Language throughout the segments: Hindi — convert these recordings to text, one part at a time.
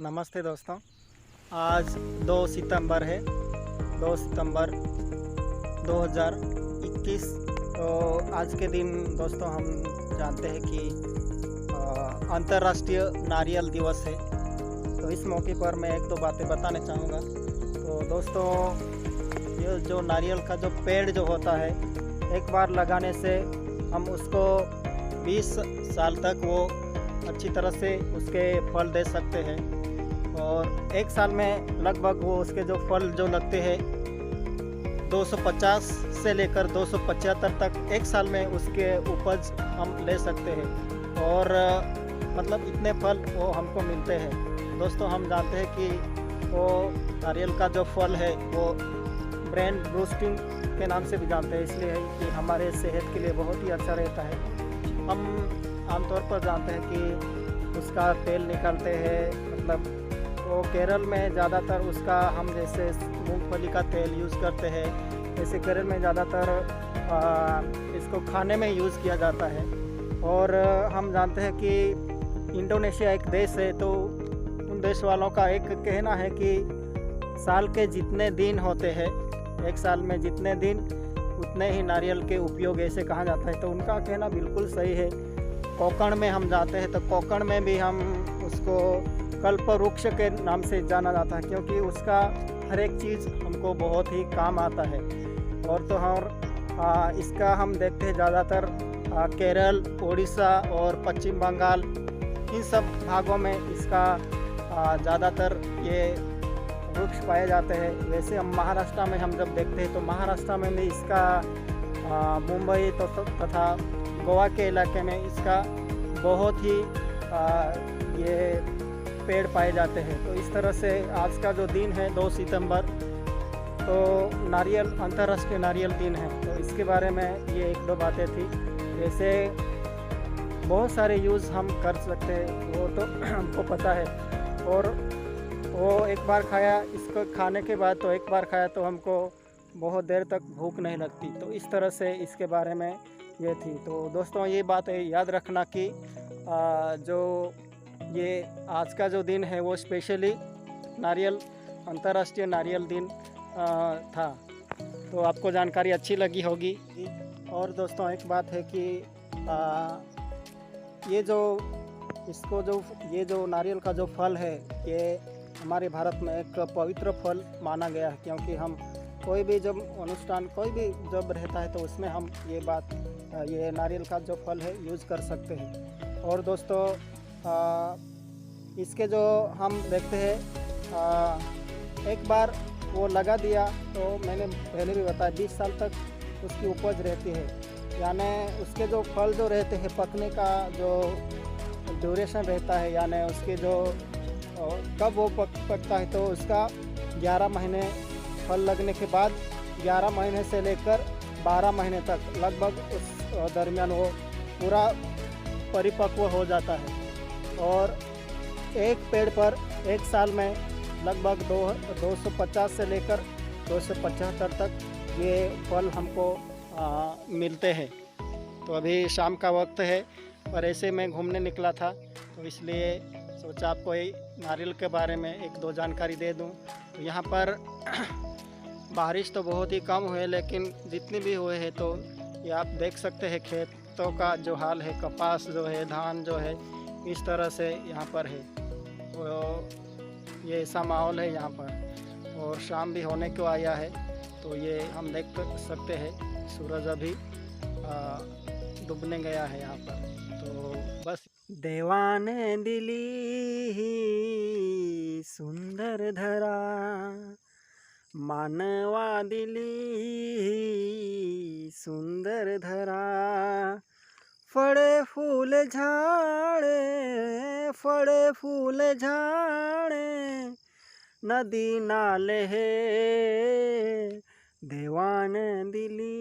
नमस्ते दोस्तों। आज 2 सितंबर है, 2 सितंबर 2021। तो आज के दिन दोस्तों हम जानते हैं कि अंतर्राष्ट्रीय नारियल दिवस है। तो इस मौके पर मैं एक दो बातें बताना चाहूँगा। तो दोस्तों, ये जो नारियल का जो पेड़ जो होता है, एक बार लगाने से हम उसको 20 साल तक वो अच्छी तरह से उसके फल दे सकते हैं। और एक साल में लगभग वो उसके जो फल जो लगते हैं 250 से लेकर 275 तक एक साल में उसके उपज हम ले सकते हैं। और मतलब इतने फल वो हमको मिलते हैं। दोस्तों, हम जानते हैं कि वो नारियल का जो फल है वो ब्रेन बूस्टिंग के नाम से भी जानते हैं, इसलिए कि हमारे सेहत के लिए बहुत ही अच्छा रहता है। हम आमतौर पर जानते हैं कि उसका तेल निकालते हैं, मतलब वो केरल में ज़्यादातर उसका हम जैसे मूंगफली का तेल यूज़ करते हैं, जैसे केरल में ज़्यादातर इसको खाने में यूज़ किया जाता है। और हम जानते हैं कि इंडोनेशिया एक देश है, तो उन देश वालों का एक कहना है कि साल के जितने दिन होते हैं, एक साल में जितने दिन उतने ही नारियल के उपयोग ऐसे कहा जाता है। तो उनका कहना बिल्कुल सही है। कोकण में हम जाते हैं तो कोकण में भी हम उसको कल्प वृक्ष के नाम से जाना जाता है, क्योंकि उसका हर एक चीज़ हमको बहुत ही काम आता है। और तो और इसका हम देखते हैं ज़्यादातर केरल, उड़ीसा और पश्चिम बंगाल, इन सब भागों में इसका ज़्यादातर ये वृक्ष पाए जाते हैं। वैसे हम महाराष्ट्र में हम जब देखते हैं तो महाराष्ट्र में भी इसका मुंबई तो तथा गोवा के इलाके में इसका बहुत ही ये पेड़ पाए जाते हैं। तो इस तरह से आज का जो दिन है 2 सितंबर, तो नारियल अंतर्राष्ट्रीय नारियल दिन है। तो इसके बारे में ये एक दो बातें थी। जैसे बहुत सारे यूज़ हम कर सकते हैं, वो तो हमको पता है। और वो एक बार खाया, इसको खाने के बाद तो एक बार खाया तो हमको बहुत देर तक भूख नहीं लगती। तो इस तरह से इसके बारे में ये थी। तो दोस्तों, ये बात याद रखना कि जो ये आज का जो दिन है वो स्पेशली नारियल अंतर्राष्ट्रीय नारियल दिन था। तो आपको जानकारी अच्छी लगी होगी। और दोस्तों, एक बात है कि ये जो इसको जो ये जो नारियल का जो फल है, ये हमारे भारत में एक पवित्र फल माना गया है, क्योंकि हम कोई भी जब अनुष्ठान कोई भी जब रहता है तो उसमें हम ये नारियल का जो फल है यूज़ कर सकते हैं। और दोस्तों, इसके जो हम देखते हैं एक बार वो लगा दिया तो मैंने पहले भी बताया 20 साल तक उसकी उपज रहती है। यानी उसके जो फल जो रहते हैं पकने का जो ड्यूरेशन रहता है, यानी उसके जो कब वो पकता है, तो उसका 11 महीने फल लगने के बाद 11 महीने से लेकर 12 महीने तक लगभग उस दरमियान वो पूरा परिपक्व हो जाता है। और एक पेड़ पर एक साल में लगभग 250 से लेकर 275 तक ये फल हमको मिलते हैं। तो अभी शाम का वक्त है और ऐसे मैं घूमने निकला था, तो इसलिए सोचा आपको ये नारियल के बारे में एक दो जानकारी दे दूं। तो यहाँ पर बारिश तो बहुत ही कम हुए, लेकिन जितनी भी हुए हैं तो ये आप देख सकते हैं खेतों का जो हाल है, कपास जो है, धान जो है, इस तरह से यहाँ पर है। तो ये ऐसा माहौल है यहाँ पर। और शाम भी होने को आया है, तो ये हम देख सकते हैं सूरज अभी डूबने गया है यहाँ पर। तो बस देवाने दिली सुंदर धरा, मानवा दिली सुंदर धरा, फळे फूल झाडे, फळे फूल झाडे, नदी नाले हे देवान दिली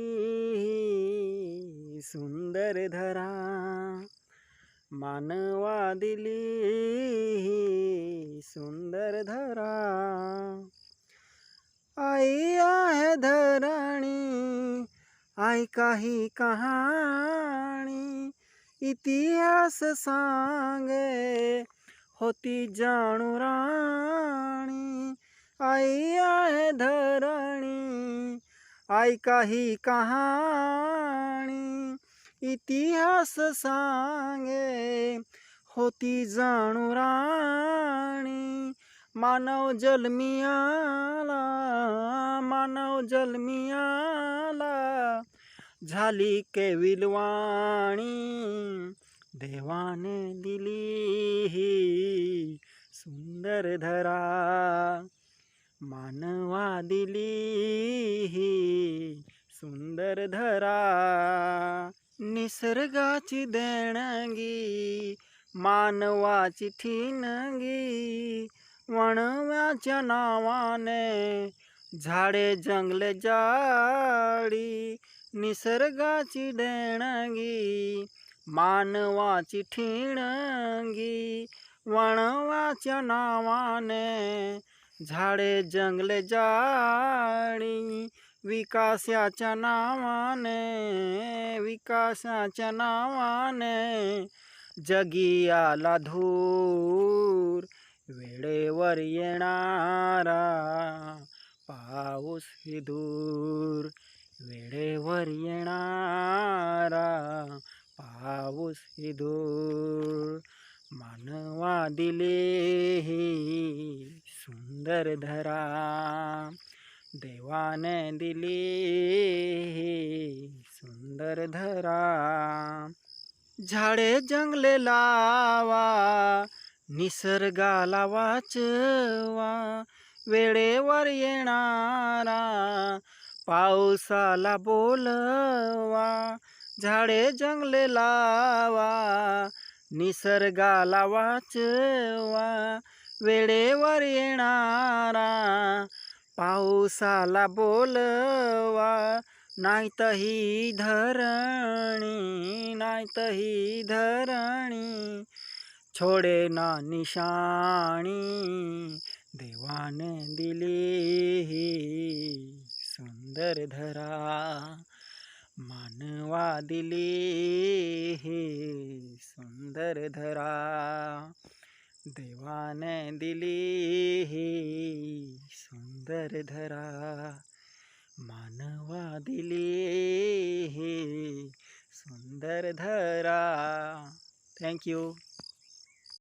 सुंदर धरा, मानवा दिली सुंदर धरा। आई आहे धरणी, आई काही कहाणी, इतिहास सांगे होती जाणू राणी आई आहे धरणी, आई काही कहाणी इतिहास सांगे, होती जाणू राणी मानव जन्मियाला, मानव जन्मियाला झाली केविलवाणी, देवाने दिली ही सुंदर धरा, मानवा दिली ही सुंदर धरा. निसर्गाची देणगी मानवाची ठिणगी, वणव्याच्या नावाने झाडे जंगले जाडी, निसर्गाची देणगी मानवाची ठिणगी, वणव्याच्या नावाने झाडे जंगले जाडी, विकासाच्या नावाने, विकासाच्या नावाने जगी आला धूर, वेळेवर येणारा पाऊस ही दूर, वेळेवर येणारा पाऊस ही दूर, मानवा दिले ही सुंदर धरा, देवाने दिली ही सुंदर धरा. झाडे जंगले लावा निसर्गाला वाचवा, वेळेवर येणारा पावसाला बोलवा, झाडे जंगले लावा निसर्गाला वाचवा, वेळेवर येणारा पावसाला बोलवा, नाहीत ही धरणी, नाहीत ही धरणी छोडे ना निशाणी, देवाने दिली ही सुंदर धरा, मानवा दिली ही सुंदर धरा, देवाने दिली ही सुंदर धरा, मानवा दिली ही सुंदर धरा. Thank you.